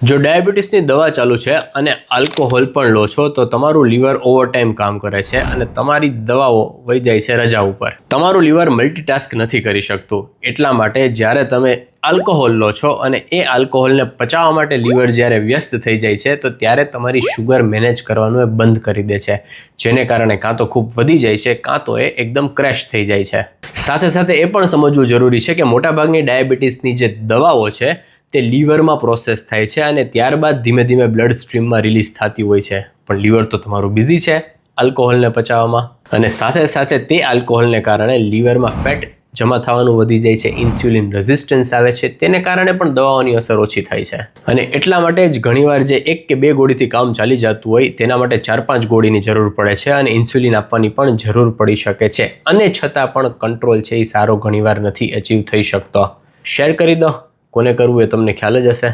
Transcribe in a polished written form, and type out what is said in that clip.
જો ડાયાબિટીસની દવા ચાલુ છે અને આલ્કોહોલ પણ લો છો તો તમારું લીવર ઓવરટાઈમ કામ કરે છે અને તમારી દવાઓ વહી જાય છે રજા ઉપર. તમારું લીવર મલ્ટીટાસ્ક નથી કરી શકતું. એટલા માટે જ્યારે તમે આલ્કોહોલ લો છો અને એ આલ્કોહોલને પચાવવા માટે લીવર જ્યારે વ્યસ્ત થઈ જાય છે તો ત્યારે તમારી શુગર મેનેજ કરવાનું એ બંધ કરી દે છે, જેને કારણે કાં તો ખૂબ વધી જાય છે કાં તો એ એકદમ ક્રેશ થઈ જાય છે. સાથે સાથે એ પણ સમજવું જરૂરી છે કે મોટાભાગની ડાયાબિટીસની જે દવાઓ છે તે લીવરમાં પ્રોસેસ થાય છે અને ત્યારબાદ ધીમે ધીમે બ્લડ સ્ટ્રીમમાં રિલીઝ થતી હોય છે. પણ લીવર તો તમારું બિઝી છે આલ્કોહોલને પચાવવામાં, અને સાથે સાથે તે આલ્કોહોલને કારણે લીવરમાં ફેટ જમા થવાનું વધી જાય છે, ઇન્સ્યુલિન રેઝિસ્ટન્સ આવે છે, તેને કારણે પણ દવાઓની અસર ઓછી થાય છે. અને એટલા માટે જ ઘણીવાર જે 1 કે 2 ગોળીથી કામ ચાલી જતું હોય તેના માટે 4-5 ગોળીની જરૂર પડે છે અને ઇન્સ્યુલિન આપવાની પણ જરૂર પડી શકે છે. અને છતાં પણ કંટ્રોલ છે એ સારો ઘણીવાર નથી અચીવ થઈ શકતો. શેર કરી દો, કોને કરવું એ તમને ખ્યાલ જ હશે.